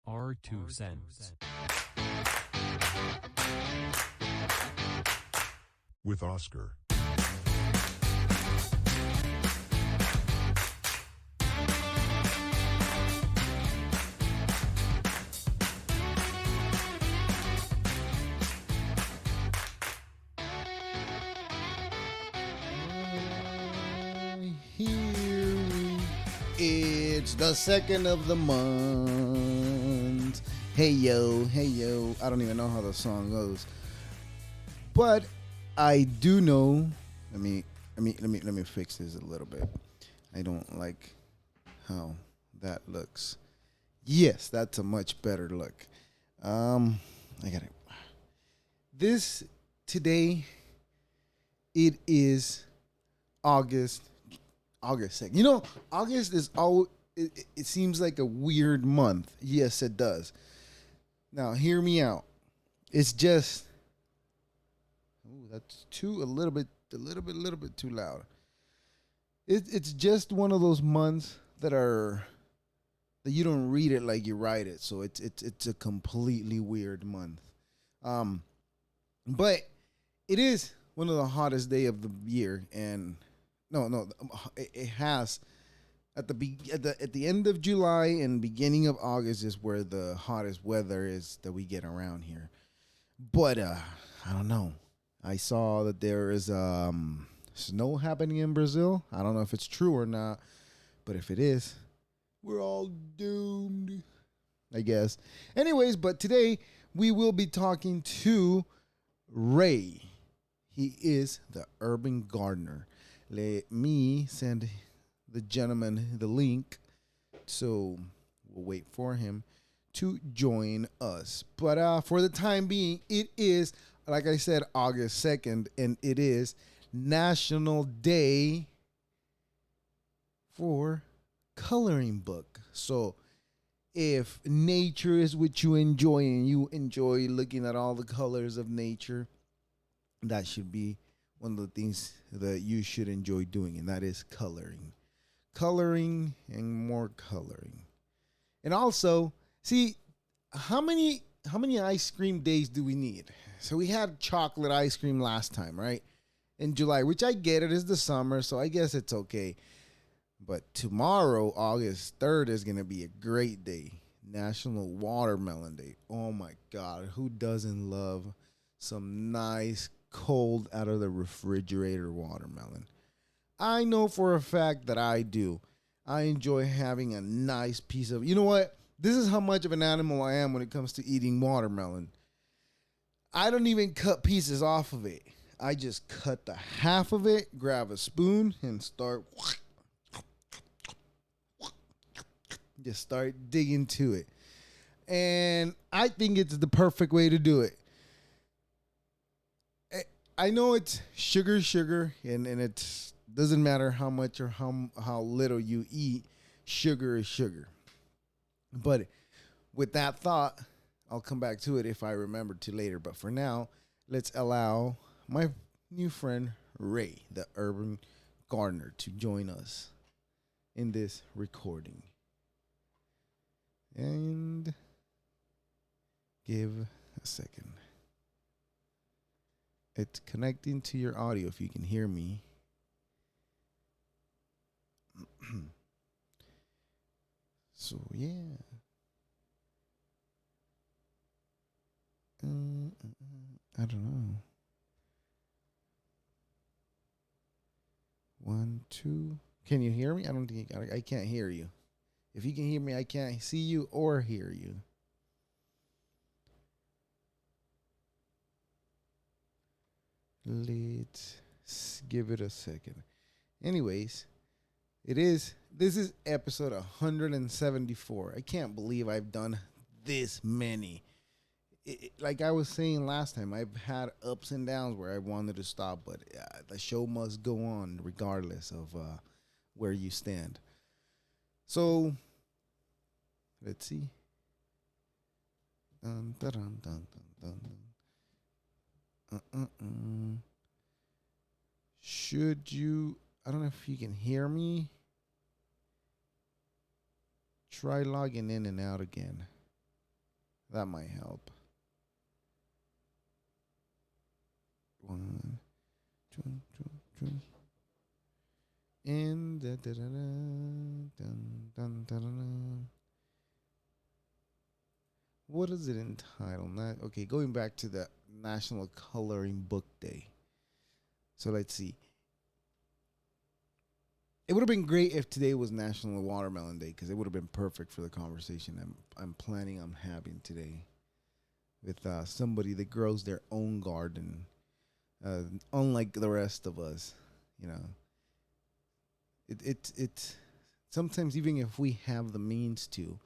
Our 2 cents. With Oscar. It's the second of the month. Hey yo, hey yo. I don't even know how the song goes, but I do know. Let me fix this a little bit. I don't like how that looks. Yes, that's a much better look. I got it. This today. It is August 2nd. You know, August is it seems like a weird month. Yes, it does. Now, hear me out. It's just that's a little bit too loud. It's just one of those months that you don't read it like you write it. So it's a completely weird month. But it is one of the hottest day of the year, and it has at the end of July and beginning of August is where the hottest weather is that we get around here. But I don't know. I saw that there is snow happening in Brazil. I don't know if it's true or not, but if it is, we're all doomed, I guess. Anyways, but today we will be talking to Ray. He is the urban gardener. Let me send the gentleman the link, so we'll wait for him to join us. But for the time being, it is, like I said, August 2nd, and it is National Day for Coloring Book. So if nature is what you enjoy and you enjoy looking at all the colors of nature, that should be one of the things that you should enjoy doing, and that is coloring. Coloring and more coloring. And also, see, how many ice cream days do we need? So we had chocolate ice cream last time, right? In July, which I get, it is the summer, so I guess it's okay. But tomorrow, August 3rd, is going to be a great day. National Watermelon Day. Oh my God, who doesn't love some nice cold out of the refrigerator watermelon? I know for a fact that I do. I enjoy having a nice piece of, you know what? This is how much of an animal I am when it comes to eating watermelon. I don't even cut pieces off of it. I just cut the half of it, grab a spoon, and start digging to it. And I think it's the perfect way to do it. I know it's sugar, and it doesn't matter how much or how little you eat. Sugar is sugar. But with that thought, I'll come back to it if I remember to later. But for now, let's allow my new friend Ray, the urban gardener, to join us in this recording. And give a second. It's connecting to your audio if you can hear me. So, yeah. I don't know. 1, 2. Can you hear me? I don't think I can't hear you. If you can hear me, I can't see you or hear you. Let's give it a second. Anyways, this is episode 174. I can't believe I've done this many. Like I was saying last time, I've had ups and downs where I wanted to stop, but the show must go on regardless of where you stand. So, let's see. Dun, dun, dun, dun, dun, dun. Should you? I don't know if you can hear me. Try logging in and out again. That might help. One, two, two, two. And da, da, da, da, dun, dun, dun, dun, dun. What is it entitled? Not, okay, going back to the National Coloring Book Day. So let's see. It would have been great if today was National Watermelon Day because it would have been perfect for the conversation I'm planning on having today with somebody that grows their own garden, unlike the rest of us. You know, it sometimes even if we have the means to,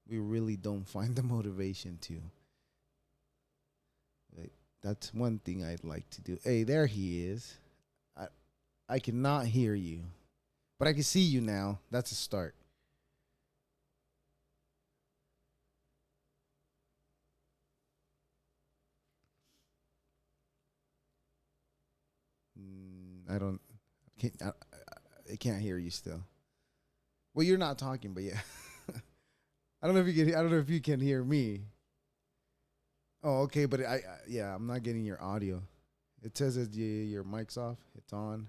we really don't find the motivation to. Like, that's one thing I'd like to do. Hey, there he is. I I cannot hear you, but I can see you now. That's a start. I don't. Can't, I can't hear you still. Well, you're not talking, but yeah. I don't know if you can. I don't know if you can hear me. Oh, okay, but yeah, I'm not getting your audio. It says that your mic's off. It's on.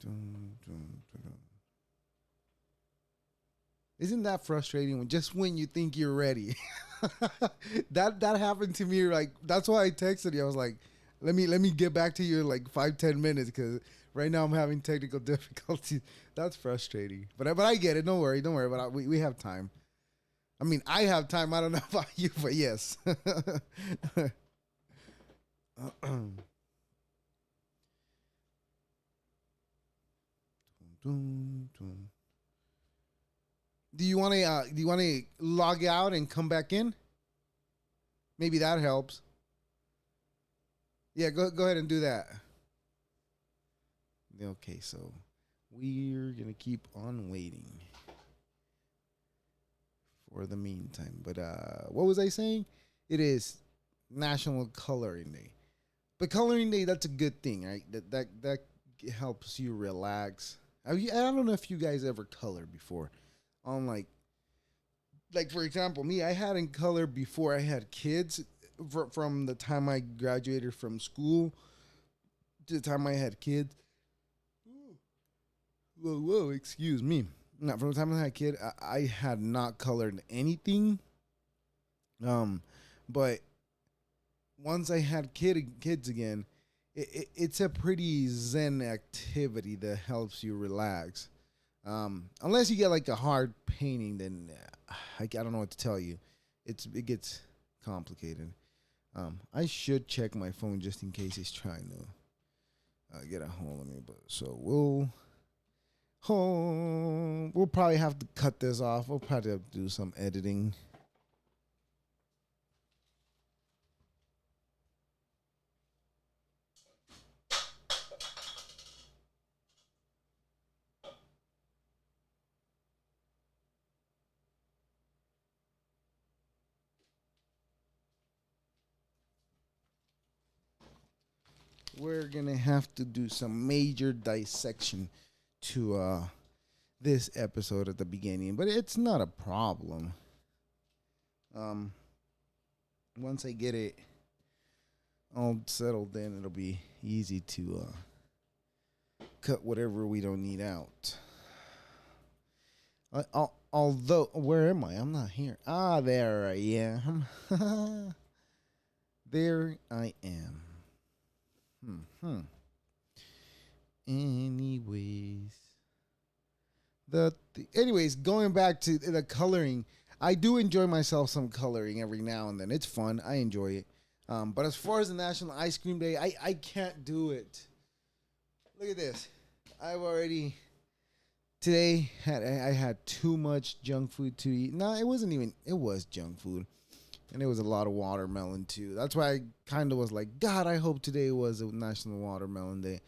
Dun, dun, dun, dun. Isn't that frustrating when just when you think you're ready? That happened to me. Like that's why I texted you. I was like, let me get back to you in like 5-10 minutes because right now I'm having technical difficulties. That's frustrating. But I get it. Don't worry. Don't worry. But we have time. I mean, I have time. I don't know about you, but yes. Dun, dun. Do you want to log out and come back in? Maybe that helps. Yeah, go ahead and do that. Okay, so we're gonna keep on waiting for the meantime. But what was I saying? It is National Coloring Day. But coloring day, that's a good thing, right? That helps you relax. I don't know if you guys ever colored before. On like for example, me, I hadn't colored before I had kids. From the time I graduated from school to the time I had kids. Whoa, whoa, excuse me. Not from the time I had a kid, I had not colored anything. Um, but once I had kids again, it's a pretty zen activity that helps you relax. Unless you get like a hard painting, then I don't know what to tell you. It gets complicated. I should check my phone just in case he's trying to get a hold of me. But so we'll probably have to cut this off. We'll probably have to do some editing. We're gonna have to do some major dissection to this episode at the beginning, but it's not a problem. Um, Once I get it all settled in, it'll be easy to cut whatever we don't need out. Although, where am I? I'm not here. Ah, there I am. There I am. Hmm. Anyways, anyways, going back to the coloring, I do enjoy myself some coloring every now and then. It's fun. I enjoy it. But as far as the National Ice Cream Day, I can't do it. Look at this. I've already today I had too much junk food to eat. No, it wasn't even. It was junk food, and it was a lot of watermelon too. That's why I kind of was like, God, I hope today was a National Watermelon Day,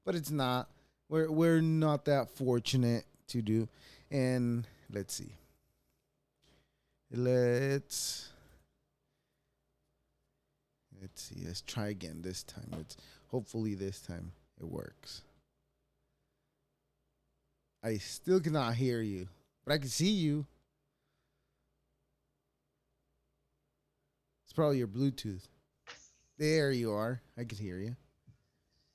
but it's not. We're not that fortunate to do. And let's see. Let's let's see. Let's try again this time. Let's hopefully this time it works. I still cannot hear you, but I can see you. It's probably your Bluetooth. There you are. I can hear you.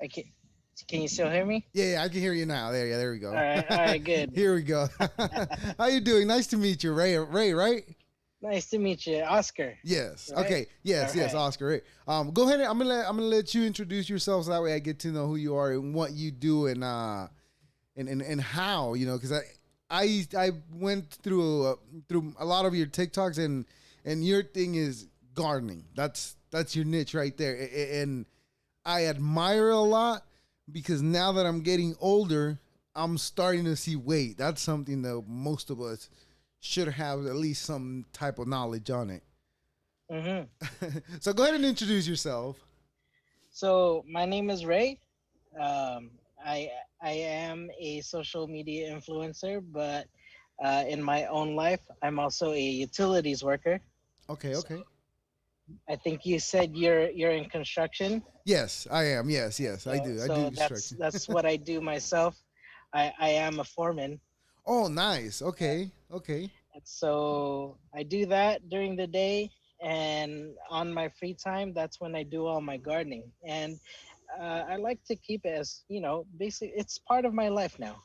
I can you still hear me? Yeah, yeah, I can hear you now. There, yeah, there we go. All right, good. Here we go. How you doing? Nice to meet you, Ray. Ray, right? Nice to meet you, Oscar. Yes. Right? Okay. All Yes. Yes. right. Oscar. Ray. Go ahead. I'm gonna let you introduce yourself so that way I get to know who you are and what you do and how because I went through a lot of your TikToks and your thing is gardening. That's your niche right there. And I admire it a lot because now that I'm getting older, I'm starting to see wait, that's something that most of us should have at least some type of knowledge on it. Mm-hmm. So go ahead and introduce yourself. So my name is Ray. Um, I I am a social media influencer, but in my own life, I'm also a utilities worker. Okay, So okay. I think you said you're in construction. Yes, I am. Yes, yes, I do. I do So construction. that's what I do myself. I am a foreman. Oh, nice. Okay, okay. And so I do that during the day, and on my free time, that's when I do all my gardening. And I like to keep it as basic. It's part of my life now.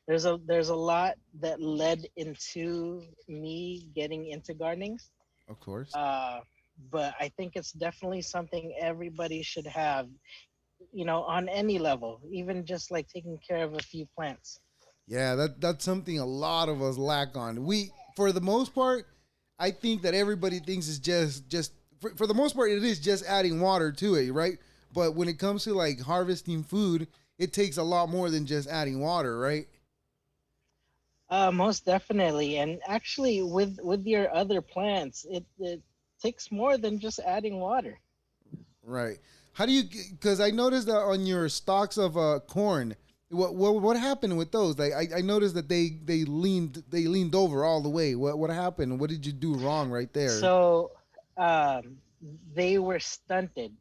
There's a lot that led into me getting into gardening. Of course. Uh, but I think it's definitely something everybody should have. On any level, even just like taking care of a few plants. Yeah, that's something a lot of us lack on. We, for the most part, I think that everybody thinks it's just for the most part it is just adding water to it, right? But when it comes to like harvesting food, it takes a lot more than just adding water, right? Most definitely, and actually, with your other plants, it takes more than just adding water. Right. How do you? Because I noticed that on your stalks of corn, what happened with those? Like I noticed that they leaned over all the way. What happened? What did you do wrong right there? So um, they were stunted.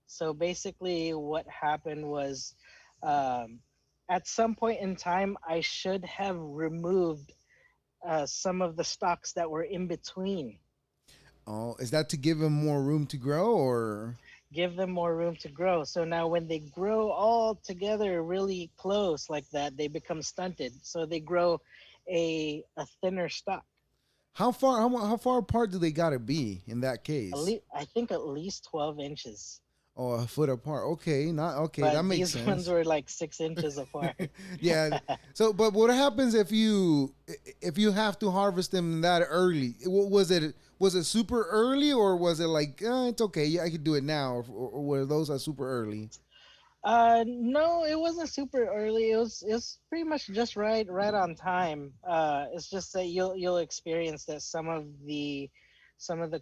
So basically, what happened was, um, at some point in time, I should have removed some of the stalks that were in between. Oh, is that to give them more room to grow, or? Give them more room to grow. So now when they grow all together really close like that, they become stunted. So they grow a thinner stalk. How far apart do they gotta be in that At case? least I think at least 12 inches. Oh, a foot apart. Okay, not okay. That But makes these ones sense. were like 6 inches apart. Yeah. So, but what happens if you have to harvest them that early? Was it super early or was it like it's okay? Yeah, I could do it now, or were those are super early? No, it wasn't super early. It was pretty much just right on time. It's just that you'll experience that some of the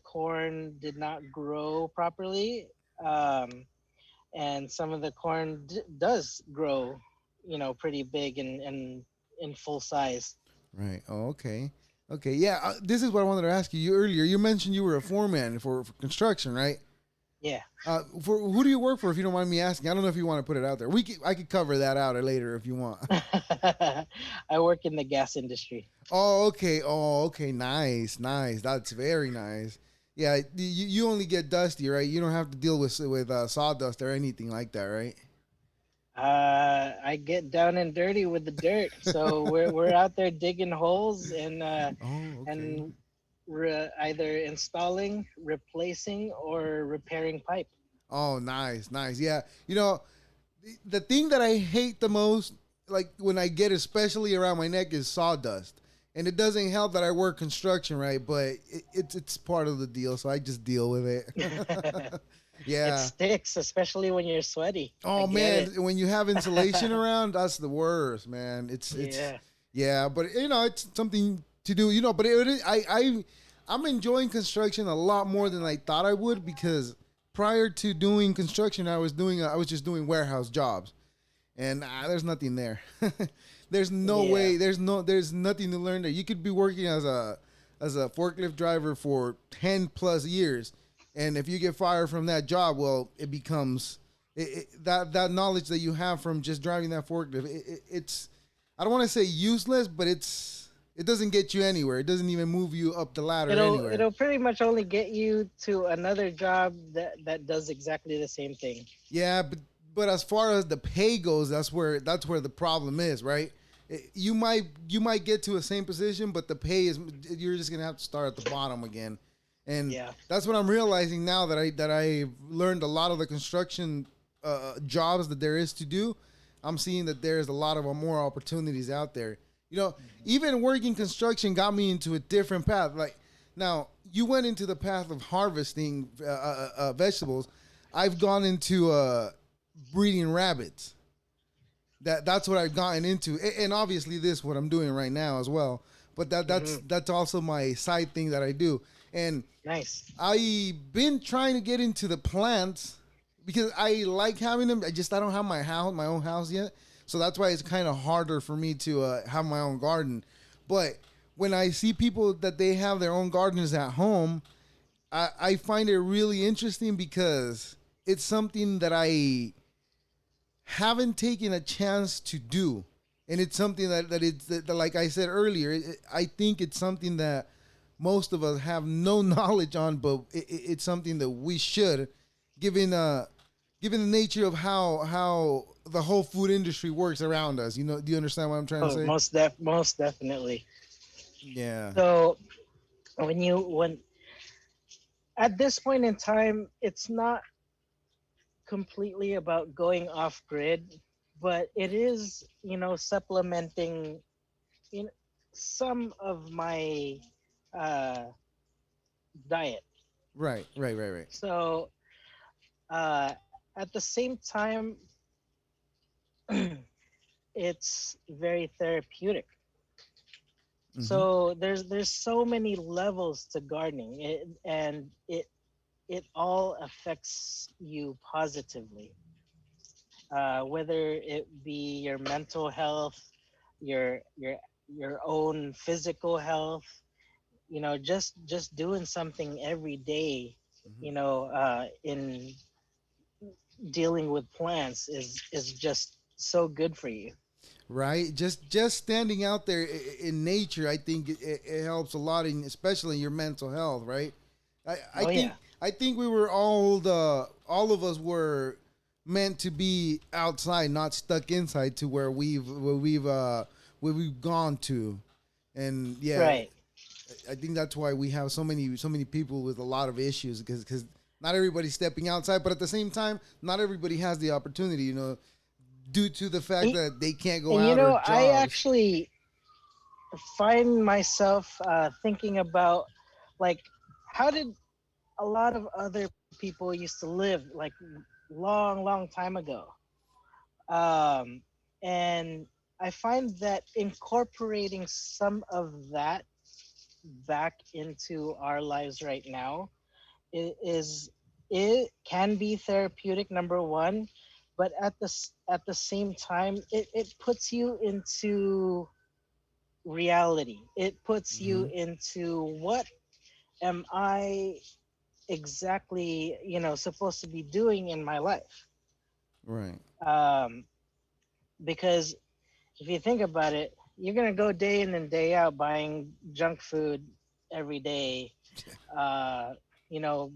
corn did not grow properly. Um, and some of the corn does grow, pretty big and in full size. Right. Oh, okay. Okay. Yeah. This is what I wanted to ask you. You earlier. You mentioned you were a foreman for construction, right? Yeah. For who do you work for, if you don't mind me asking? I don't know if you want to put it out there. I could cover that out later if you want. I work in the gas industry. Oh, okay. Oh, okay. Nice, nice. That's very nice. Yeah, you only get dusty, right? You don't have to deal with sawdust or anything like that, right? I get down and dirty with the dirt, so we're out there digging holes Oh, okay. and either installing, replacing, or repairing pipe. Oh, nice, nice. Yeah, the thing that I hate the most, like when I get especially around my neck, is sawdust. And it doesn't help that I work construction, right? But it's part of the deal, so I just deal with it. It Yeah. sticks, especially when you're sweaty. I Oh get man, it. when you have insulation around, that's the worst, man. It's Yeah. yeah, but it's something to do, but I'm enjoying construction a lot more than I thought I would because prior to doing construction, I was just doing warehouse jobs. And there's nothing there. There's no Yeah. way. There's nothing to learn there. You could be working as a forklift driver for 10 plus years, and if you get fired from that job, well, it becomes That knowledge that you have from just driving that forklift, it's, I don't want to say useless, but it doesn't get you anywhere. It doesn't even move you up the ladder anywhere. It'll pretty much only get you to another job that does exactly the same thing. Yeah, but as far as the pay goes, that's where the problem is, right? You might get to a same position, but the pay is, you're just gonna have to start at the bottom again, and Yeah. that's what I'm realizing now that I've learned a lot of the construction jobs that there is to do. I'm seeing that there's a lot of more opportunities out there. You know, even working construction got me into a different path. Like now, you went into the path of harvesting vegetables. I've gone into breeding rabbits. That's what I've gotten into, and obviously this is what I'm doing right now as well. But that's Hmm. that's also my side thing that I do, and Nice. I've been trying to get into the plants because I like having them. I don't have my own house yet, so that's why it's kind of harder for me to have my own garden. But when I see people that they have their own gardens at home, I find it really interesting because it's something that I haven't taken a chance to do, and it's something that like I said earlier, I think it's something that most of us have no knowledge on, but it's something that we should, given given the nature of how the whole food industry works around us. You know, do you understand what I'm trying to Oh, say? most definitely. Yeah. So when at this point in time, it's not completely about going off grid, but it is, supplementing in some of my uh, diet. Right. Right. Right. Right. So at the same time, it's very therapeutic. Mm-hmm. So there's so many levels to gardening, and it all affects you positively, whether it be your mental health, your your your own physical health. Just doing something every day, Mm-hmm. in dealing with plants is just so good for you. Right, just standing out there in nature, I think it helps a lot, in especially in your mental health, right? i i Oh think yeah. i think we were all of us were meant to be outside, not stuck inside, to where we've gone to. And yeah, Right. I think that's why we have so many people with a lot of issues, because not everybody's stepping outside, but at the same time, not everybody has the opportunity, due to the fact and, that they can't go and out or I jobs. actually find myself thinking about, like, how did a lot of other people used to live, like, long time ago. um, and I find that incorporating some of that back into our lives right now is it can be therapeutic, number one, but at the same time, it puts you into reality. It puts you Hmm. into, what am I exactly, supposed to be doing in my life. Right. um, because if you think about it, you're gonna go day in and day out buying junk food every day. Uh,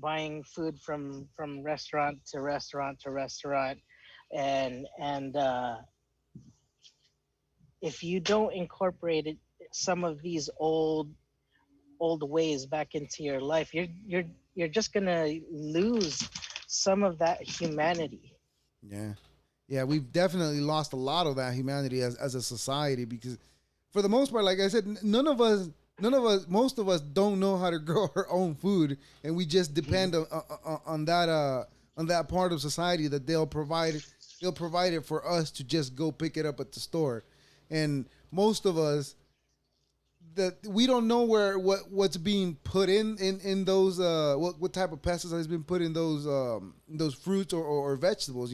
buying food from restaurant to restaurant to restaurant, and if you don't incorporate some of these old ways back into your life, you're just gonna lose some of that humanity. Yeah. Yeah, we've definitely lost a lot of that humanity as a society, because for the most part, like I said, most of us don't know how to grow our own food, and we just depend on that part of society that they'll provide it for us to just go pick it up at the store. And most of us, that we don't know what's being put in those what type of pesticide has been put in those fruits or vegetables,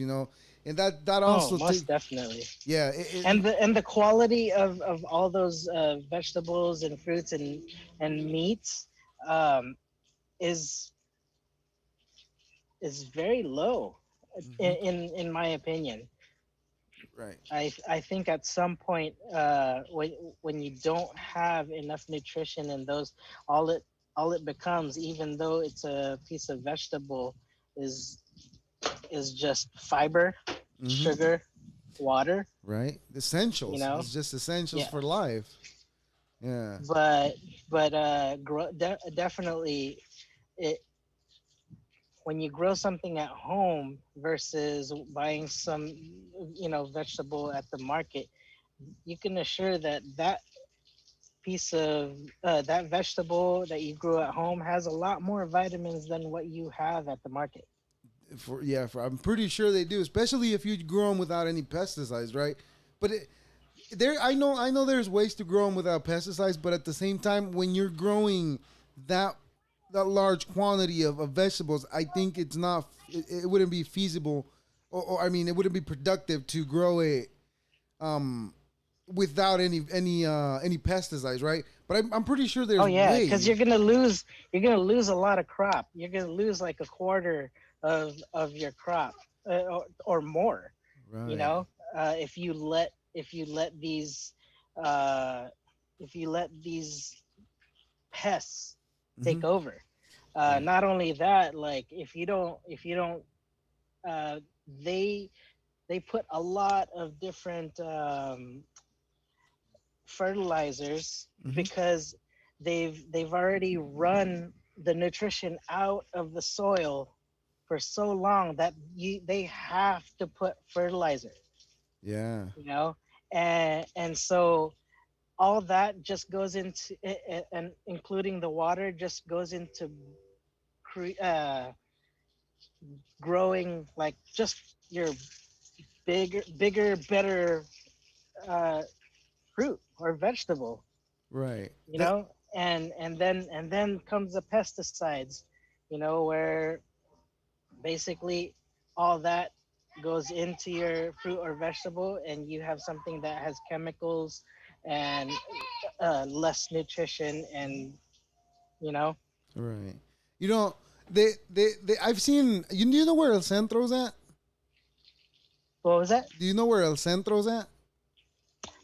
and that Oh, also most take. definitely. Yeah, And the quality of all those vegetables and fruits and meats, um, is is very low. Hmm. In my opinion. Right. I think at some point, when you don't have enough nutrition in those, all it all it becomes, even though it's a piece of vegetable, is is just fiber, Hmm. sugar, water. Right. You Essentials. know, It's just essentials yeah. for life. Yeah. But definitely, it when you grow something at home versus buying some, vegetable at the market, you can assure that piece of that vegetable that you grew at home has a lot more vitamins than what you have at the market. I'm pretty sure they do, especially if you grow them without any pesticides, right? But there, I know there's ways to grow them without pesticides, but at the same time, when you're growing that that large quantity of vegetables, I think it's not, it wouldn't be feasible, or I mean, it wouldn't be productive to grow it um without any pesticides, right? But I'm pretty sure Oh there's yeah, because ways. you're gonna lose a lot of crop. You're gonna lose like a quarter of your crop, or more. You Right. know, if you let these uh, if you let these pests Mm-hmm. take over. Right. Not only that, like if you don't, uh, they they put a lot of different fertilizers Mm-hmm. because they've already run the nutrition out of the soil for so long that they have to put fertilizer, Yeah. you know, and so all that just goes into and including the water just goes into growing like just your bigger, better uh, fruit or vegetable, Right. you know. And then comes the pesticides, where basically all that goes into your fruit or vegetable, and you have something that has chemicals and less nutrition, and you know Right. You know, they I've seen. Do you know where El Centro's at? what was that? Do you know where El Centro's at?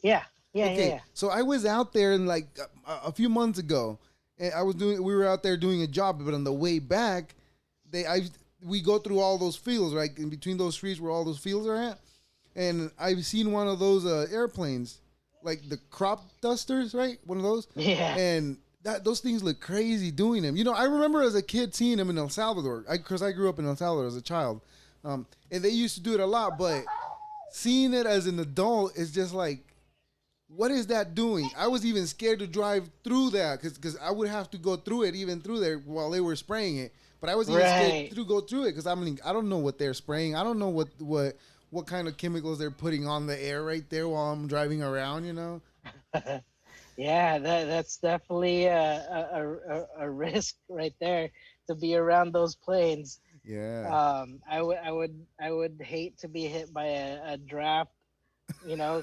Yeah, yeah, yeah, Okay, yeah. so I was out there in like a few months ago, and we were out there doing a job, but on the way back, I we go through all those fields, right, in between those trees where all those fields are at, and I've seen one of those airplanes, like the crop dusters, right, one of those, Yeah. and those things look crazy doing them. You know, I remember as a kid seeing them in El Salvador, because I grew up in El Salvador as a child, and they used to do it a lot, but seeing it as an adult is just like, what is that doing? I was even scared to drive through that because I would have to go through it, even through there while they were spraying it. But I was even scared Right. to go through it because I don't know what they're spraying. I don't know what kind of chemicals they're putting on the air right there while I'm driving around. You know? Yeah, that's definitely a risk right there to be around those planes. Yeah. I would hate to be hit by a draft,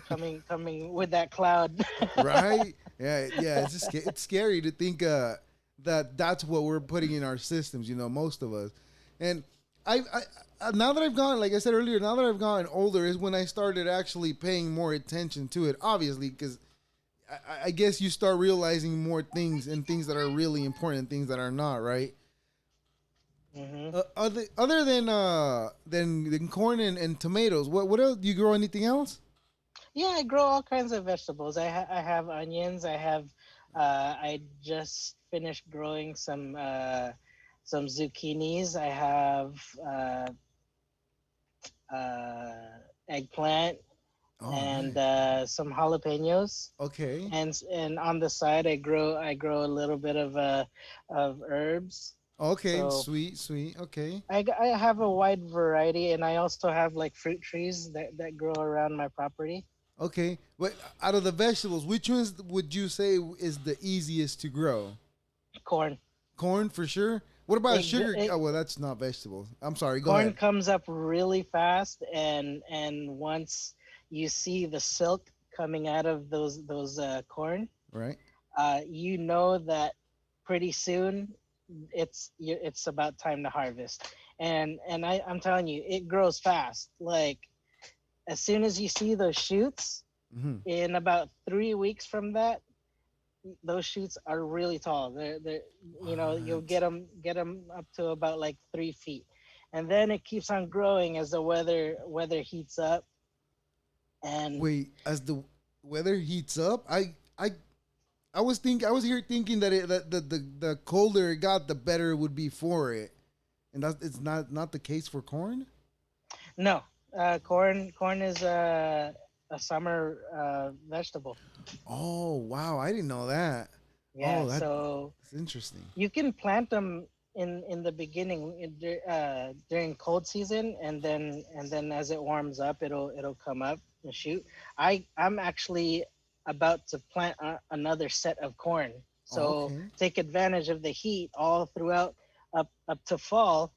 coming with that cloud. Right? Yeah. Yeah. It's scary to think that that's what we're putting in our systems. You know, most of us, and now that I've gotten, like I said earlier, now that I've gotten older is when I started actually paying more attention to it. Obviously, because I guess you start realizing more things and things that are really important and things that are not, right? Hmm. Other than corn and tomatoes, what else? Do you grow anything else? Yeah, I grow all kinds of vegetables. I have onions. I just finished growing some zucchinis. I have eggplant Oh, and nice. some jalapenos. Okay. And on the side, I grow a little bit of herbs. Okay. So Sweet. Sweet. Okay. I have a wide variety, and I also have like fruit trees that grow around my property. Okay. But out of the vegetables, which ones would you say is the easiest to grow? Corn. Corn for sure. What about It, sugar? it Oh, well, that's not vegetables. I'm sorry. Go corn ahead. comes up really fast, and once you see the silk coming out of those corn, Right. you know that pretty soon it's about time to harvest. I'm telling you, it grows fast. Like as soon as you see those shoots, Hmm. in about 3 weeks from that, those shoots are really tall. They're you'll What? get them up to about like 3 feet, and then it keeps on growing as the weather heats up. And Wait, as the weather heats up, I was here thinking that the colder it got, the better it would be for it, and that's it's not the case for corn. no, corn is a summer vegetable. Oh wow, I didn't know that. Yeah, Oh, so that's interesting. you can plant them in the beginning during cold season, and then as it warms up, it'll come up and shoot. I'm actually about to plant another set of corn, Oh, so okay. take advantage of the heat all throughout up to fall,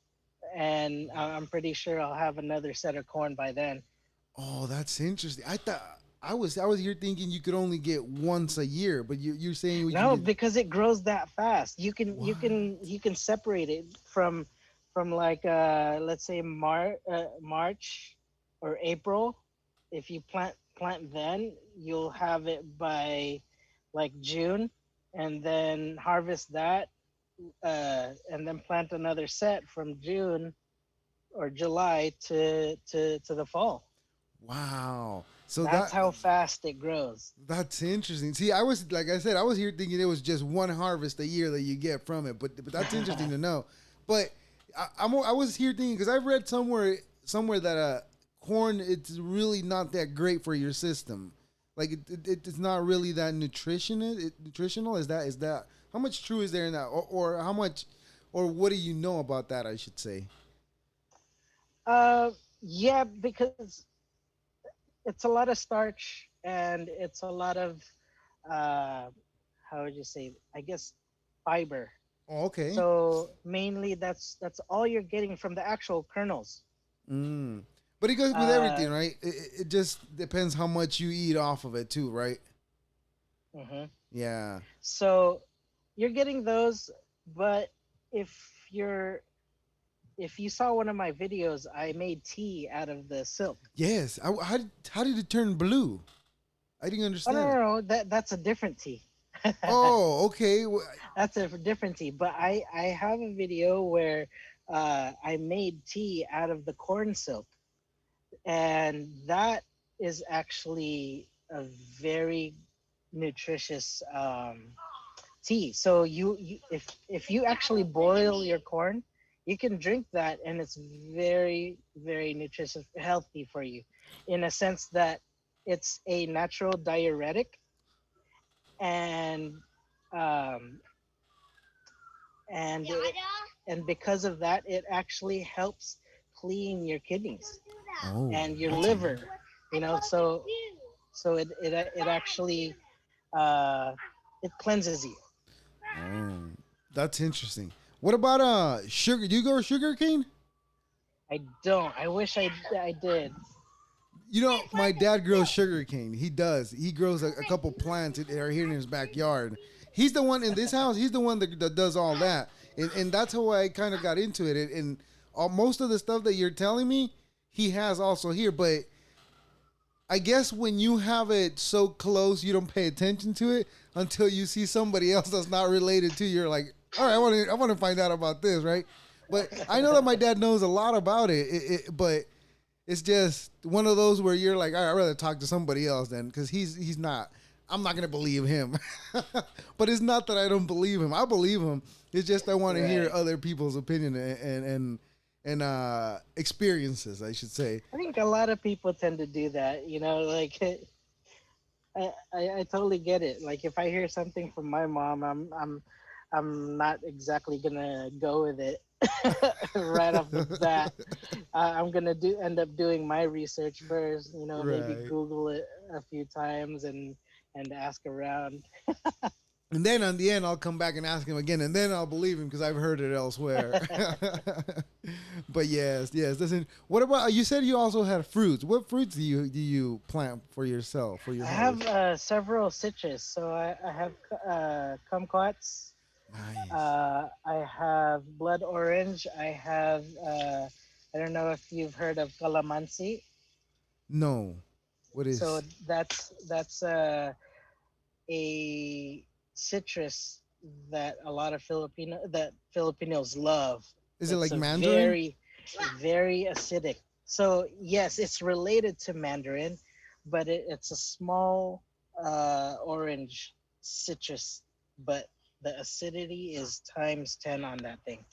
and I'm pretty sure I'll have another set of corn by then. Oh, that's interesting. I was here thinking you could only get once a year, but you're saying you can No, get because it grows that fast. what? You can separate it from like let's say March or April. If you plant then, you'll have it by like June, and then harvest that, and then plant another set from June or July to the fall. Wow. So That's how fast it grows. that's interesting. See, I was like I said, I was here thinking it was just one harvest a year that you get from it, but that's interesting to know. But I was here thinking because I've read somewhere that corn it's really not that great for your system. Like it's not really that nutritional. Is that how much true is there in that, or how much, or what do you know about that? I should say. uh, yeah, because it's a lot of starch and it's a lot of uh, how would you say? I guess fiber. Oh, okay. So mainly that's all you're getting from the actual kernels. Mm. But it goes with Uh, everything, right? It just depends how much you eat off of it too, right? mhm. Yeah. So you're getting those, but if you're if you saw one of my videos, I made tea out of the silk. Yes. How did it turn blue? I didn't Oh no, understand it. no, no, that's a different tea. Oh, okay. That's a different tea. But I have a video where I made tea out of the corn silk, and that is actually a very nutritious tea. So if you actually boil your corn, you can drink that, and it's very nutritious, healthy for you, in a sense that it's a natural diuretic, and um, and it, and because of that, it actually helps clean your kidneys Oh, and your that's a. liver. So it actually uh, it cleanses you. Oh, that's interesting. What about sugar? Do you grow sugar cane? I don't. I wish I did. You know, my dad grows sugar cane. He does. He grows a couple plants that are here in his backyard. He's the one in this house. He's the one that does all that, and that's how I kind of got into it. And most of the stuff that you're telling me, he has also here. But I guess when you have it so close, you don't pay attention to it until you see somebody else that's not related to you. You're like, all right, I want to find out about this, right? But I know that my dad knows a lot about but it's just one of those where you're like, all right, I'd rather talk to somebody else then, because he's not. I'm not gonna believe him. But it's not that I don't believe him. I believe him. It's just I want to hear Right. other people's opinion and experiences, I should say. I think a lot of people tend to do that. Like I totally get it. Like if I hear something from my mom, I'm not exactly gonna go with it right off the bat. I'm gonna do end up doing my research first. Maybe Right. Google it a few times and ask around. And then on the end, I'll come back and ask him again, and then I'll believe him because I've heard it elsewhere. But yes. Listen, what about you? Said you also had fruits. What fruits do you plant for yourself for your I have harvest? several citrus. So I have kumquats. Nice. I have blood orange. I have I don't know if you've heard of calamansi. No. What So is? that's a citrus that a lot of Filipinos love. Is it It's like a Mandarin? very acidic. So yes, it's related to mandarin, but it's a small orange citrus, but the acidity is times 10 on that thing.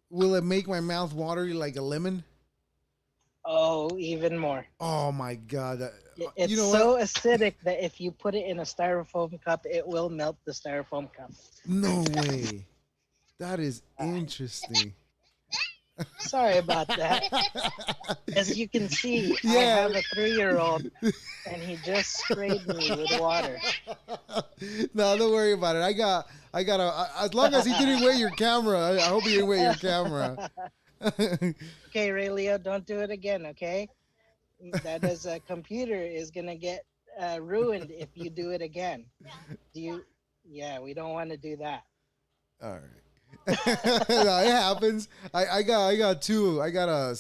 Will it make my mouth watery like a lemon? Oh, even more. Oh my god! You It's know what? so acidic that if you put it in a styrofoam cup, it will melt the styrofoam cup. No way. That is Uh, interesting. Sorry about that. As you can see, I Yeah. have a 3-year-old and he just sprayed me with water. No, don't worry about it. I got as long as he didn't wear your camera. I hope he didn't wear your camera. Okay, Ray Leo, don't do it again, okay? That is a computer is gonna get ruined if you do it again. Do you? Yeah, we don't want to do that. All right. No, it happens. I got two. I got a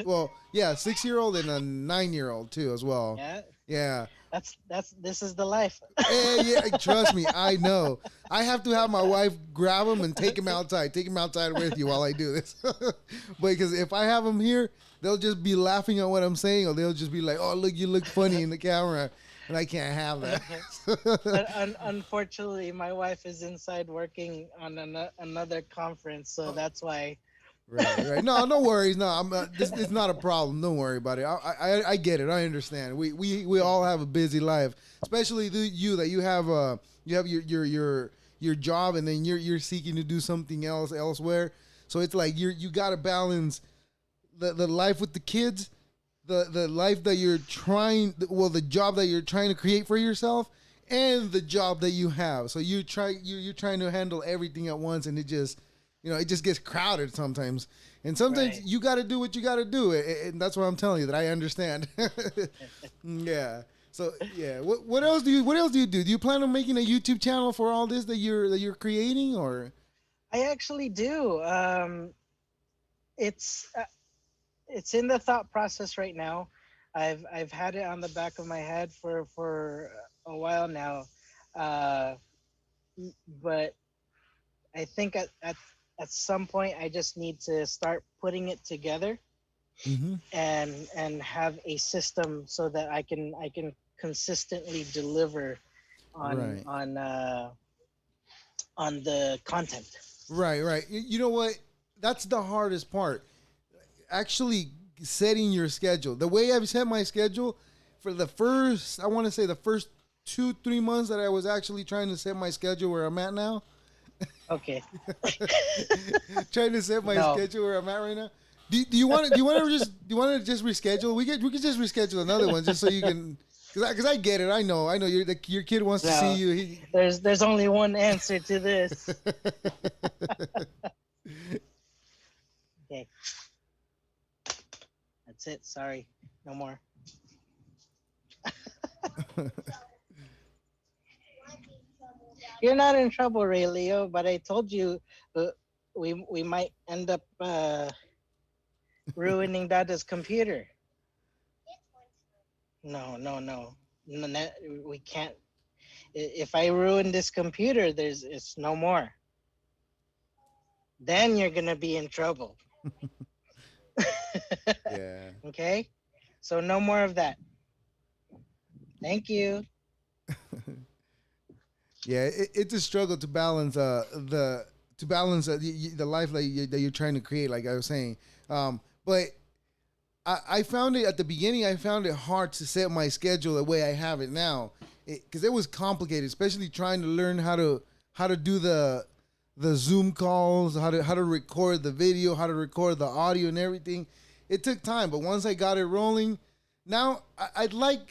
well, yeah, 6 year old and a 9 year old too as well. Yeah, Yeah. that's this is the life. Yeah, trust me, I know. I have to have my wife grab him and take him outside. Take him outside with you while I do this. Because if I have him here, they'll just be laughing at what I'm saying, or they'll just be like, "Oh, look, you look funny in the camera," and I can't have that. Unfortunately, my wife is inside working on another conference, so that's why. Right, right. No, no worries. No, I'm. This it's not a problem. Don't worry about it. I get it. I understand. We all have a busy life, especially you that you have your job, and then you're seeking to do something else elsewhere. So it's like you got to balance the life with the kids, the life that you're trying, well, the job that you're trying to create for yourself, and the job that you have. So you're trying to handle everything at once, and it just it just gets crowded sometimes. And sometimes Right. you got to do what you got to do, and that's what I'm telling you that I understand. Yeah. So yeah, what else do you do? Do you plan on making a YouTube channel for all this that you're creating, or? I actually do. It's it's in the thought process right now. I've had it on the back of my head for a while now, uh, but I think at some point I just need to start putting it together Mm-hmm. and have a system so that I can consistently deliver Right. on the content. Right. Right. You know what? That's the hardest part. Actually setting your schedule. The way I've set my schedule for the first, I want to say the first 2 3 months that I was actually trying to set my schedule where I'm at now. Okay. Trying to set my No. schedule where I'm at right now. Do you want to just reschedule? We could just reschedule another one just so you can because I get it. I know your kid wants to see No. you. He, There's only one answer to this. Okay. That's it. Sorry. No more. You're not in trouble, Ray Leo, but I told you uh, we might end up ruining Dada's computer. No, no, no. We can't. If I ruin this computer, there's it's no more. Then you're gonna be in trouble. yeah. Okay? So no more of that. Thank you. Yeah, it's a struggle to balance the life that you're trying to create. Like I was saying, but I found it at the beginning. I found it hard to set my schedule the way I have it now, because it was complicated, especially trying to learn how to do the Zoom calls, how to record the video, how to record the audio and everything. It took time, but once I got it rolling, now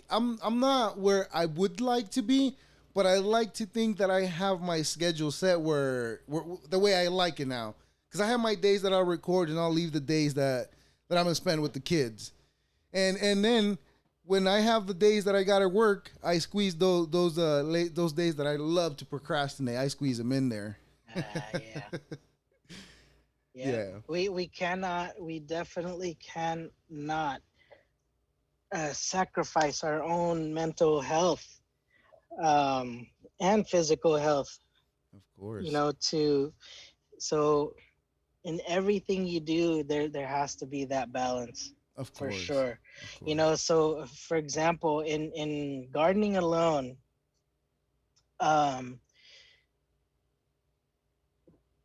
I'm not where I would like to be, but I like to think that I have my schedule set where the way I like it now. Because I have my days that I'll record and I'll leave the days that I'm gonna spend with the kids. And then when I have the days that I gotta work, I squeeze those days that I love to procrastinate. I squeeze them in there. Yeah. Yeah. Yeah, We cannot. We definitely cannot sacrifice our own mental health um, and physical health. of course, To so in everything you do, there has to be that balance of for course, sure. of course. So for example, in gardening alone, um,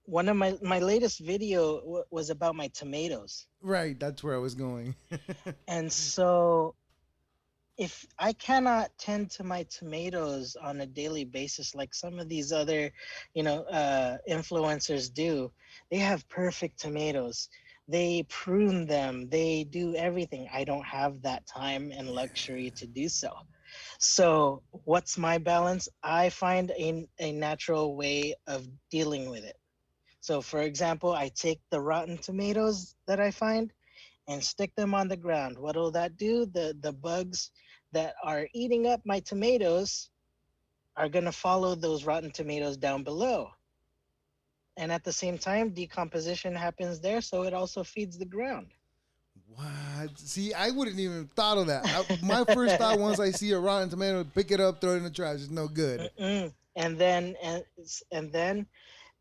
one of my latest video was about my tomatoes, Right, that's where I was going. and so if I cannot tend to my tomatoes on a daily basis like some of these other, influencers do, they have perfect tomatoes. They prune them. They do everything. I don't have that time and luxury to do so. So, what's my balance? I find a natural way of dealing with it. So, for example, I take the rotten tomatoes that I find and stick them on the ground. What will that do? The bugs that are eating up my tomatoes are going to follow those rotten tomatoes down below. And at the same time, decomposition happens there, so it also feeds the ground. What? See, I wouldn't even thought of that. My first thought once I see a rotten tomato, pick it up, throw it in the trash. It's no good. and then and then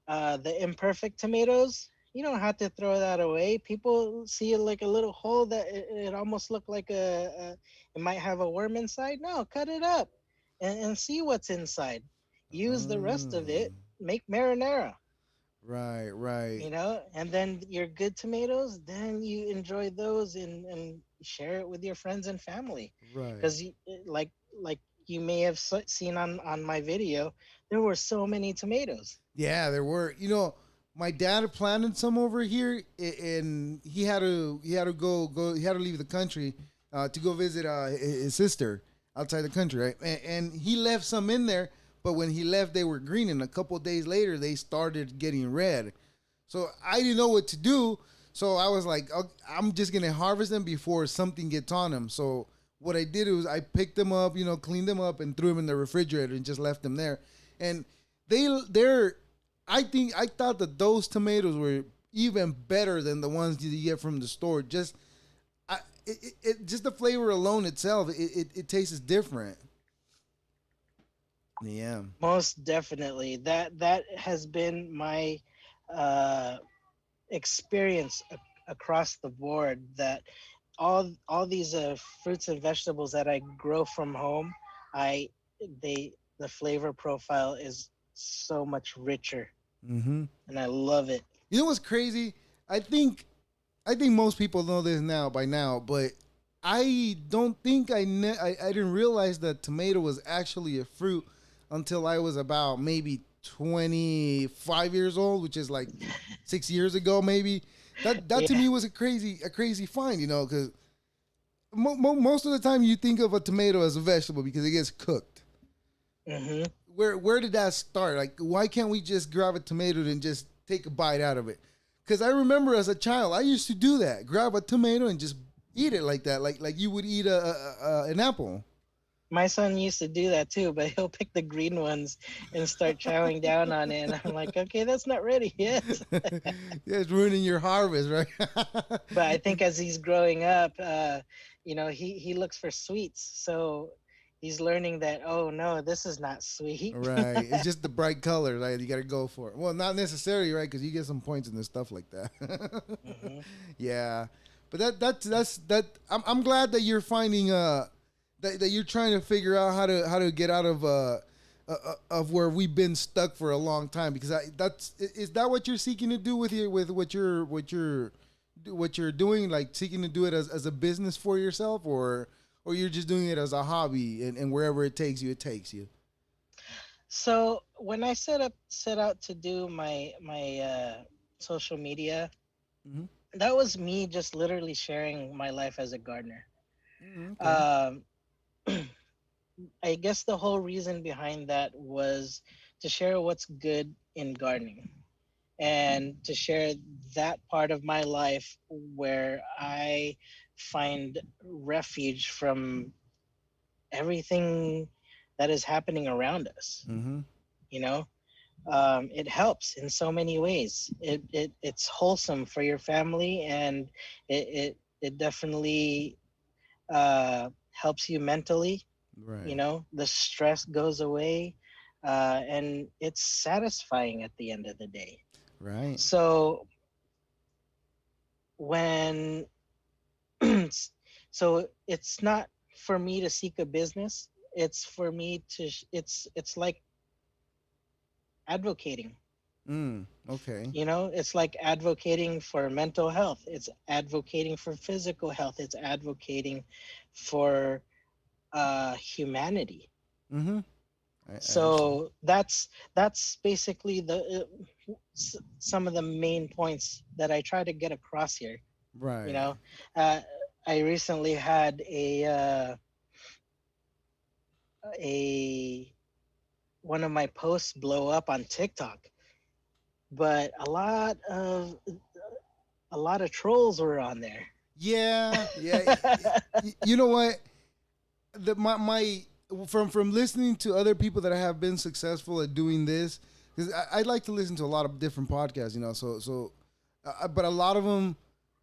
the imperfect tomatoes, you don't have to throw that away. People see like a little hole that it almost looked like it might have a worm inside. No, cut it up and see what's inside. Use the rest of it. Mm, Make marinara, right, right, and then your good tomatoes. Then you enjoy those and share it with your friends and family. right. Because like you may have seen on my video, there were so many tomatoes. Yeah, there were. My dad planted some over here, and he had to go. He had to leave the country to go visit his sister outside the country, right? And he left some in there, but when he left, they were green, and a couple of days later, they started getting red. So I didn't know what to do. So I was like, "Okay, I'm just gonna harvest them before something gets on them." So what I did was I picked them up, cleaned them up, and threw them in the refrigerator and just left them there. And they're I thought that those tomatoes were even better than the ones you get from the store. Just the flavor alone itself, it tastes different. Yeah. Most definitely. That has been my uh, experience across the board. That all these fruits and vegetables that I grow from home, I they the flavor profile is so much richer, Mm-hmm. and I love it. You know what's crazy? I think I think most people know this now by now, but I don't think I didn't realize that tomato was actually a fruit until I was about maybe 25 years old, which is like 6 years ago, maybe. That to Yeah. me was a crazy find, because most of the time you think of a tomato as a vegetable because it gets cooked. Hmm. Where did that start? Like, why can't we just grab a tomato and just take a bite out of it? Because I remember as a child, I used to do that: grab a tomato and just eat it like that, like you would eat an apple. My son used to do that too, but he'll pick the green ones and start chowing down on it. And I'm like, okay, that's not ready yet. Yeah, it's ruining your harvest, right? But I think as he's growing up, he looks for sweets. So he's learning that, oh no, this is not sweet. Right. It's just the bright colors. Right? You got to go for it. Well, not necessarily, right? Because you get some points in this stuff like that. Hmm. Yeah, but that. I'm glad that you're finding that you're trying to figure out how to get out of where we've been stuck for a long time, because is that what you're seeking to do with what you're doing, like seeking to do it as a business for yourself, or you're just doing it as a hobby, and wherever it takes you, it takes you. So when I set out to do my social media, Hmm. that was me just literally sharing my life as a gardener. Okay. Um, I guess the whole reason behind that was to share what's good in gardening and to share that part of my life where I find refuge from. everything that is happening around us. Mm-hmm. You know, it helps in so many ways. It's wholesome for your family, and it definitely helps you mentally. You Right. know, the stress goes away, and it's satisfying at the end of the day. Right. So when so it's not for me to seek a business, it's for me to it's like advocating. Mm. Okay. You know, it's like advocating for mental health, it's advocating for physical health, it's advocating for humanity. Mm-hmm. I understand. So that's basically some of the main points that I try to get across here. You Right. know, uh, I recently had a one of my posts blow up on TikTok, but a lot of trolls were on there. Yeah. Yeah. You know what? My from listening to other people that have been successful at doing this, because I like to listen to a lot of different podcasts, you know. But a lot of them,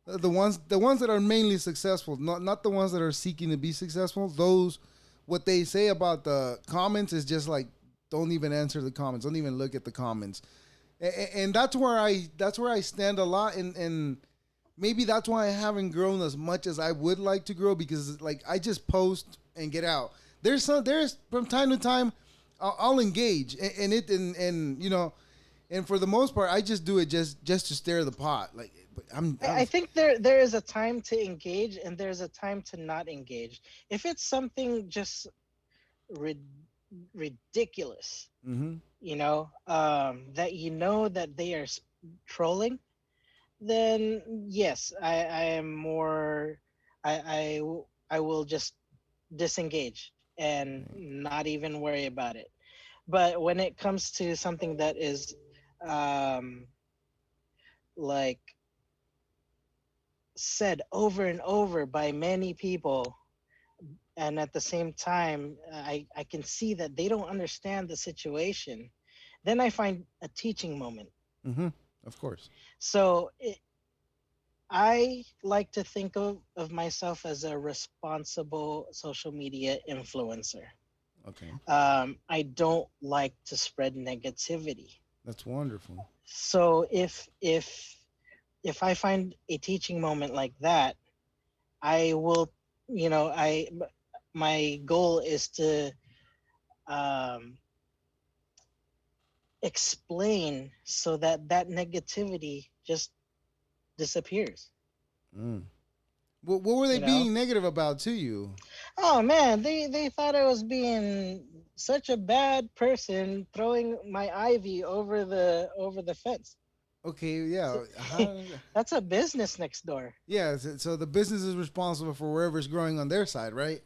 the ones that are mainly successful, not the ones that are seeking to be successful. Those, what they say about the comments is just like, don't even answer the comments, don't even look at the comments, and that's where I stand a lot, and maybe that's why I haven't grown as much as I would like to grow, because like I just post and get out. There's from time to time I'll engage and you know, and for the most part I just do it just to stir the pot. Like, but I'm I think there is a time to engage and there's a time to not engage. If it's something just rid- ridiculous, mm-hmm. that you know that they are trolling, then yes, I am more. I will just disengage and Right. not even worry about it. But when it comes to something that is um, like said over and over by many people, and at the same time, I can see that they don't understand the situation, then I find a teaching moment. Mm-hmm. Of course. So I like to think of myself as a responsible social media influencer. Okay. I don't like to spread negativity. That's wonderful. So if I find a teaching moment like that, I will, I my goal is to um, explain so that that negativity just disappears. Mm. What were they You know, being negative about to you? oh man, they thought I was being such a bad person throwing my ivy over the fence. Okay, So, yeah. How? that's a business next door. Yeah. So the business is responsible for wherever's growing on their side, right?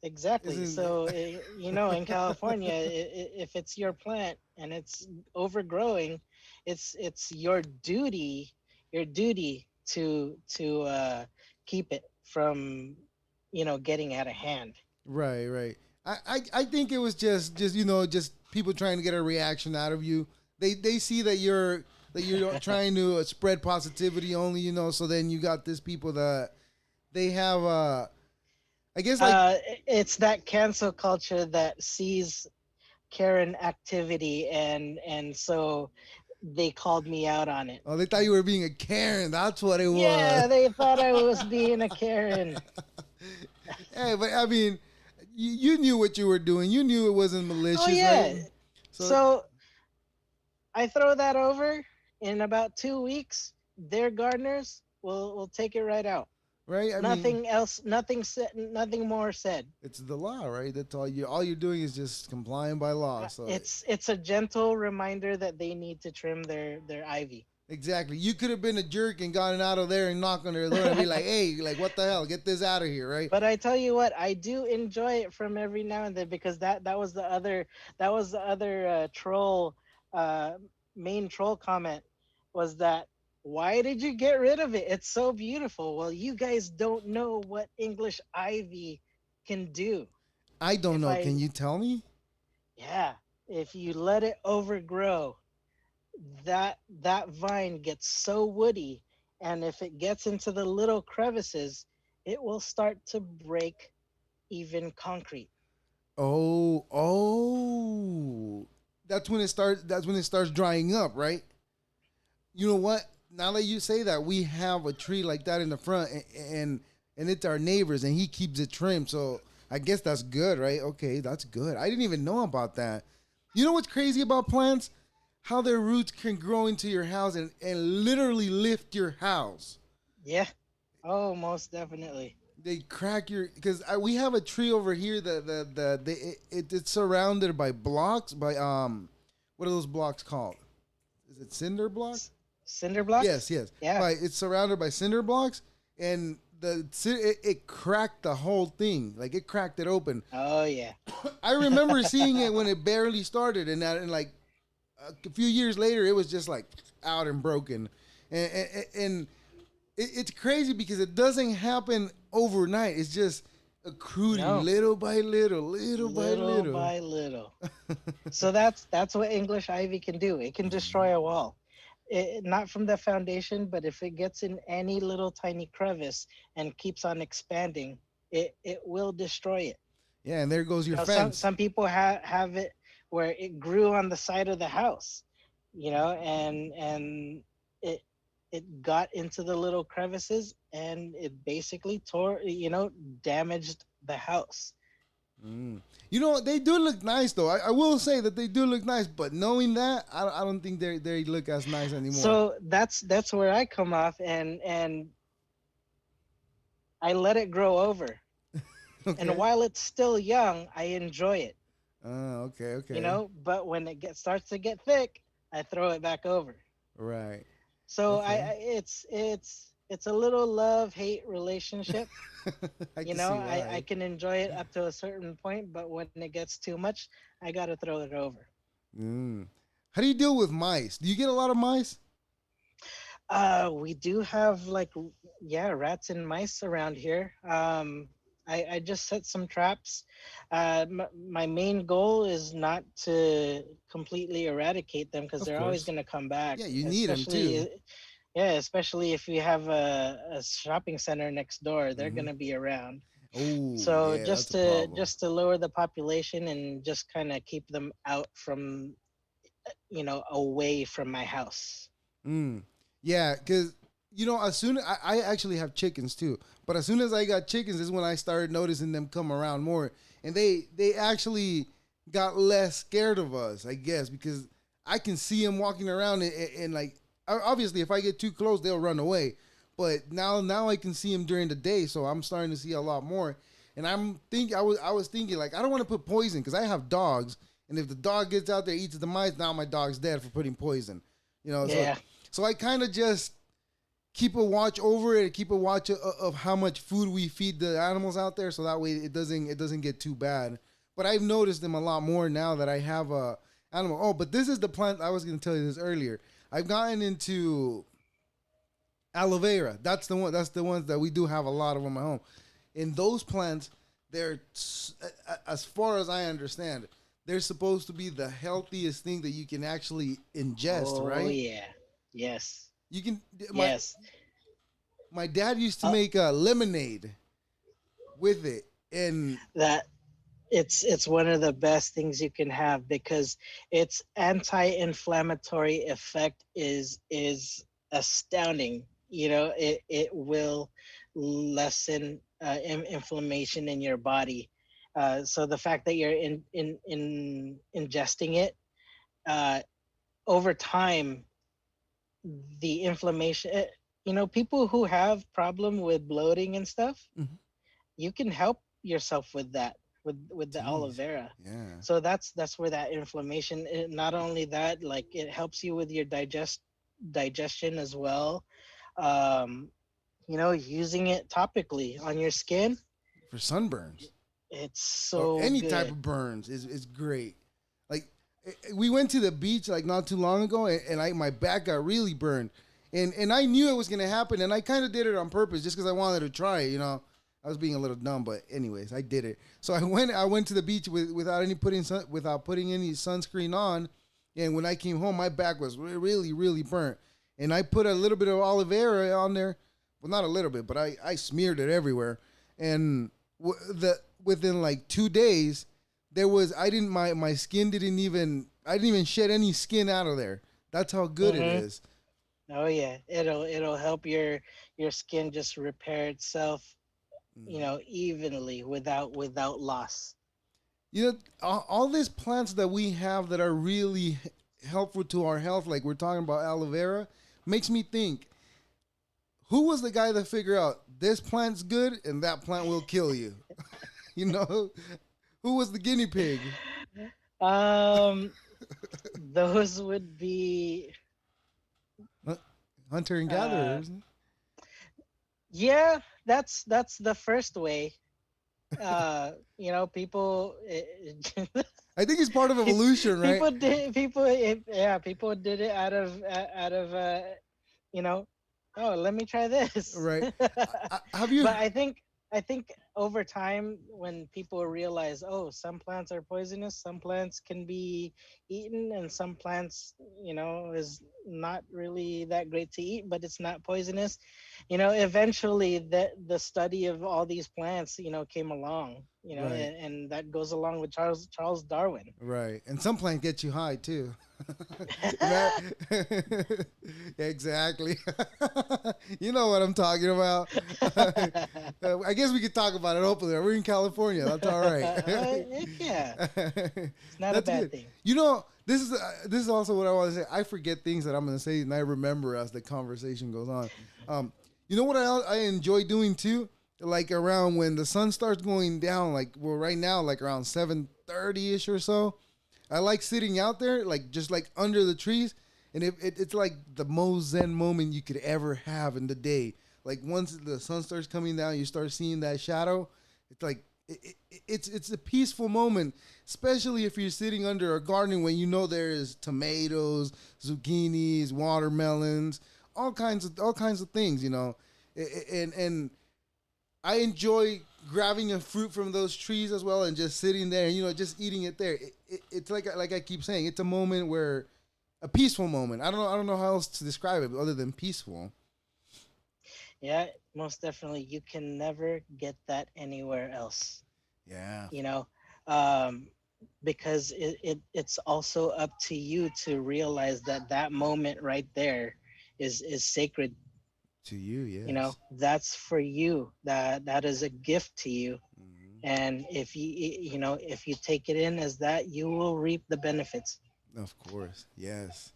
Exactly. Isn't So, in California, if it's your plant and it's overgrowing, it's your duty to keep it from, getting out of hand. right, right. I think it was just just people trying to get a reaction out of you. They see that you're trying to spread positivity only, so then you got this people that they have I guess like, it's that cancel culture that sees Karen activity, and so they called me out on it. oh, they thought you were being a Karen. That's what it was. Yeah, they thought I was being a Karen. Hey, but I mean, you knew what you were doing. You knew it wasn't Oh malicious, right? yeah. So, So I throw that over in about 2 weeks. Their gardeners will take it right out. right? I mean, Nothing else. Nothing said. Nothing more said. it's the law, right? That's all you. All you're doing is just complying by law. So It's a gentle reminder that they need to trim their ivy. exactly, you could have been a jerk and gotten out of there and knock on their door and be like, "Hey, like, what the hell? Get this out of here!" Right? But I tell you what, I do enjoy it from every now and then, because that was the other troll uh, main troll comment, was that, why did you get rid of it? It's so beautiful. Well, you guys don't know what English ivy can do. I don't If know. Can I, you tell me? yeah, if you let it overgrow, that vine gets so woody, and if it gets into the little crevices, it will start to break even concrete. Oh, oh. That's when it starts drying up, right? You know what? Now that you say that, we have a tree like that in the front, and it's our neighbors, and he keeps it trimmed. So I guess that's good, right? Okay, that's good. I didn't even know about that. You know what's crazy about plants? How their roots can grow into your house and literally lift your house. Yeah. Oh, most definitely. They crack your because we have a tree over here that it's surrounded by blocks by what are those blocks called? Is it cinder block? S- Cinder Yes, blocks. yes. Yeah. But it's surrounded by cinder blocks, and it cracked the whole thing. Like it cracked it open. Oh yeah. I remember seeing it when it barely started, and like a few years later, it was just like out and broken, and it's crazy because it doesn't happen overnight. It's just accruing No. little by little, little by Little little. by little. So that's what English ivy can do. It can destroy a wall. Not from the foundation, but if it gets in any little tiny crevice and keeps on expanding, it will destroy it. Yeah, and there goes You your know, fence. some people have it where it grew on the side of the house, you know, and it it got into the little crevices and it basically tore, damaged the house. Mm. You know, they do look nice though. I will say that they do look nice, but knowing that, I don't think they look as nice anymore. So that's where I come off, and I let it grow over. And Okay. while it's still young, I enjoy it, Okay, okay. but when it starts to get thick, I throw it back over. Right. So Okay. it's a little love hate relationship. I You can know, see I why. can enjoy it up to a certain point, but when it gets too much, I gotta throw it over. Mm. How do you deal with mice? Do you get a lot of mice? We do have like, yeah, rats and mice around here. I just set some traps. My main goal is not to completely eradicate them because Of they're always course. gonna come back, Yeah, you need them too. especially, yeah, especially if we have a shopping center next door, they're Hmm. gonna be around. Oh, So yeah, that's a problem. just to lower the population and just kind of keep them out from, away from my house. Mm. Yeah, because as soon I actually have chickens too, but as soon as I got chickens is when I started noticing them come around more, and they actually got less scared of us, I guess, because I can see them walking around and like obviously if I get too close they'll run away, but now I can see them during the day, so I'm starting to see a lot more, and I was thinking like I don't want to put poison because I have dogs, and if the dog gets out there eats the mice, now my dog's dead for putting poison. So Yeah. I kind of just keep a watch over it, keep a watch of how much food we feed the animals out there, so that way it doesn't get too bad. But I've noticed them a lot more now that I have a animal. Oh, but this is the plant I was going to tell you this earlier. I've gotten into aloe vera. That's the one. That's the ones that we do have a lot of on my home. In those plants, they're as far as I understand, they're supposed to be the healthiest thing that you can actually ingest, Oh right? yeah. Yes. You can my Yes. my dad used to Uh, make lemonade with it, and that it's one of the best things you can have because its anti-inflammatory effect is astounding. You know, it will lessen inflammation in your body. So the fact that you're in ingesting it, uh, over time, the inflammation. People who have problem with bloating and stuff, mhm, you can help yourself with that, with the aloe jeez, vera. yeah, So that's where that inflammation, not only that, like it helps you with your digestion as well. um Using it topically on your skin, for sunburns it's or so any type good. of burns is great. Like we went to the beach like not too long ago, and my back got really burned, and I knew it was gonna happen, and I kind of did it on purpose just because I wanted to try it. I was being a little dumb, but anyways, I did it. So I went to the beach without without putting any sunscreen on, and when I came home, my back was really really burnt, and I put a little bit of olive oil on there. Well, not a little bit, but I smeared it everywhere, and within like 2 days, there was I didn't my skin didn't even I didn't even shed any skin out of there. That's how good it Mm-hmm. is. Oh yeah, it'll help your skin just repair itself, evenly without loss. All these plants that we have that are really helpful to our health, like we're talking about aloe vera, makes me think, who was the guy that figured out this plant's good and that plant will kill you? you know, who was the guinea pig? Um, those would be Hunter and uh gatherers. yeah, that's the first way. People I think it's part of evolution, right? people did it out of you know, oh, let me try this. Right. Have you? But I think over time, when people realize, oh, some plants are poisonous, some plants can be eaten, and some plants, is not really that great to eat, but it's not poisonous. Eventually the study of all these plants, came along, Right. and that goes along with Charles Darwin. Right. And some plants get you high too. Ima- exactly. You know what I'm talking about. I guess we could talk about it openly. We're in California. That's all right. Heck yeah, it's not a That's bad good. thing. This is also what I want to say. I forget things that I'm going to say, and I remember as the conversation goes on. Um, you know what I enjoy doing too? Like around when the sun starts going down, like well, right now, like around 7:30 ish or so. I like sitting out there, like just like under the trees, and it's like the most zen moment you could ever have in the day. Like once the sun starts coming down, you start seeing that shadow. It's like it's a peaceful moment, especially if you're sitting under a garden when you know there is tomatoes, zucchinis, watermelons, all kinds of things. And I enjoy grabbing a fruit from those trees as well and just sitting there and just eating it there. It's like I keep saying, it's a moment where a peaceful moment. I don't know how else to describe it other than peaceful. Yeah, most definitely. You can never get that anywhere else. Yeah. You know, um, because it's also up to you to realize that that moment right there is sacred. To you, yes. That's for you. That is a gift to you. Hmm. And if you take it in as that, you will reap the benefits. Of course, yes.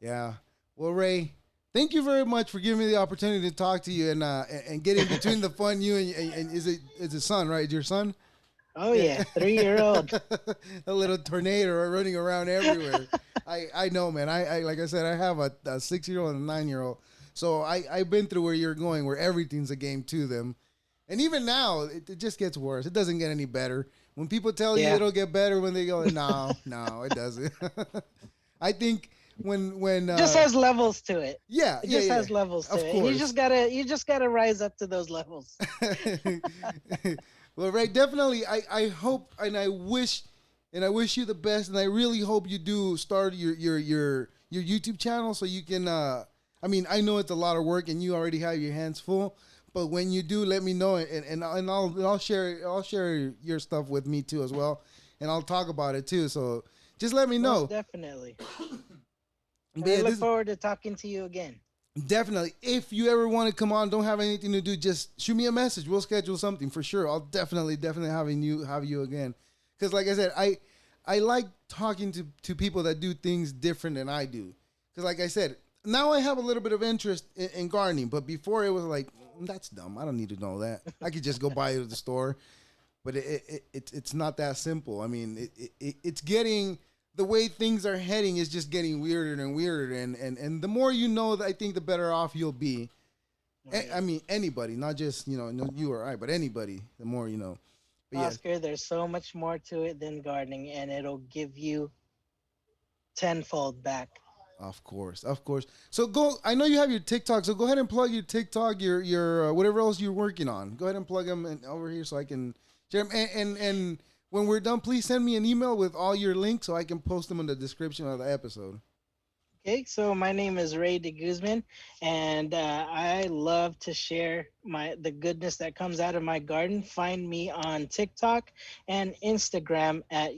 Yeah. Well, Ray, thank you very much for giving me the opportunity to talk to you and get in between the fun. And is it son, right? Your son? Oh Yeah. yeah, 3 year old. A little tornado running around everywhere. I know, man. I like I said, I have a 6 year old and a 9 year old. So I've been through where you're going, where everything's a game to them. And even now, it just gets worse. It doesn't get any better. When people tell you Yeah, it'll get better, when they go, no, no, it doesn't. I think when just has levels to it. yeah, It yeah, just yeah, has levels to of it, and you course. just gotta rise up to those levels. Well, right, definitely. I hope and I wish you the best, and I really hope you do start your YouTube channel so you can. I mean, I know it's a lot of work, and you already have your hands full. But when you do, let me know, and I'll share your stuff with me too as well, and I'll talk about it too. So just let me Most know. definitely. But And I yeah, look this forward to talking to you again. definitely. If you ever want to come on, don't have anything to do, just shoot me a message. We'll schedule something for sure. I'll definitely have you again. Because like I said, I like talking to people that do things different than I do. Because like I said, now I have a little bit of interest in gardening, but before it was like that's dumb. I don't need to know that. I could just go buy it at the store. But it's not that simple. I mean, it's getting the way things are heading is just getting weirder and weirder, and the more you know, I think the better off you'll be. Oh I yeah, mean, anybody, not just no, you or I, but anybody. The more you know. But yes, Oscar. There's so much more to it than gardening, and it'll give you tenfold back. Of course, of course. So go. I know you have your TikTok, so go ahead and plug your TikTok, your whatever else you're working on. Go ahead and plug them over here so I can share them. And when we're done, please send me an email with all your links so I can post them in the description of the episode. Okay, so my name is Ray de Guzman, and I love to share the goodness that comes out of my garden. Find me on TikTok and Instagram at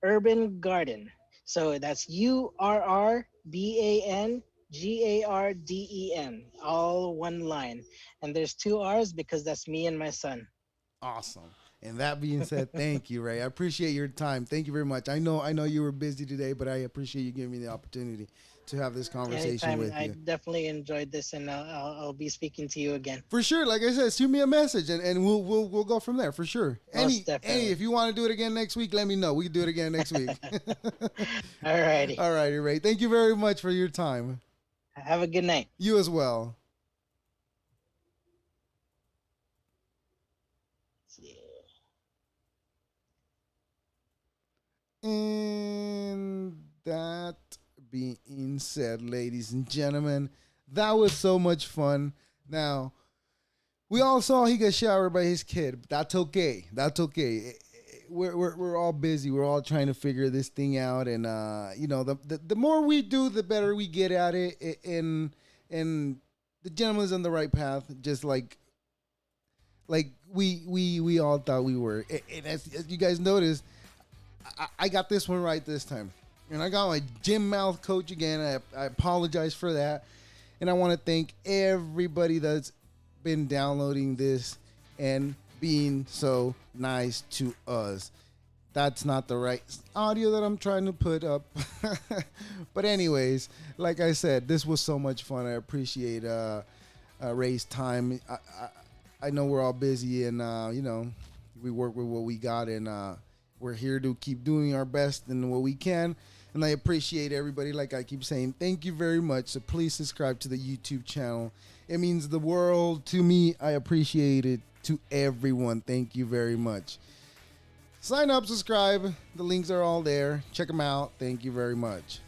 Urban Garden. So that's URRBANGARDEN, all one line. And there's two R's because that's me and my son. Awesome. And that being said, thank you, Ray. I appreciate your time. Thank you very much. I know you were busy today, but I appreciate you giving me the opportunity to have this conversation Anytime, with I you. definitely enjoyed this, and I'll be speaking to you again. For sure, like I said, shoot me a message and we'll go from there for sure. Most Any definitely. if you want to do it again next week, let me know. We can do it again next week. Alrighty. All righty, Ray. Thank you very much for your time. Have a good night. You as well. And that being said, ladies and gentlemen, that was so much fun. Now, we all saw he got showered by his kid. But that's okay. That's okay. We're all busy. We're all trying to figure this thing out, and the more we do, the better we get at it. And the gentleman's on the right path, just like we all thought we were. And as you guys noticed, I got this one right this time. And I got my gym mouth coach again. I apologize for that. And I want to thank everybody that's been downloading this and being so nice to us. That's not the right audio that I'm trying to put up. But anyways, like I said, this was so much fun. I appreciate Ray's time. I know we're all busy and we work with what we got, and we're here to keep doing our best and what we can. And I appreciate everybody. Like I keep saying, thank you very much. So please subscribe to the YouTube channel. It means the world to me. I appreciate it to everyone. Thank you very much. Sign up, subscribe. The links are all there. Check them out. Thank you very much.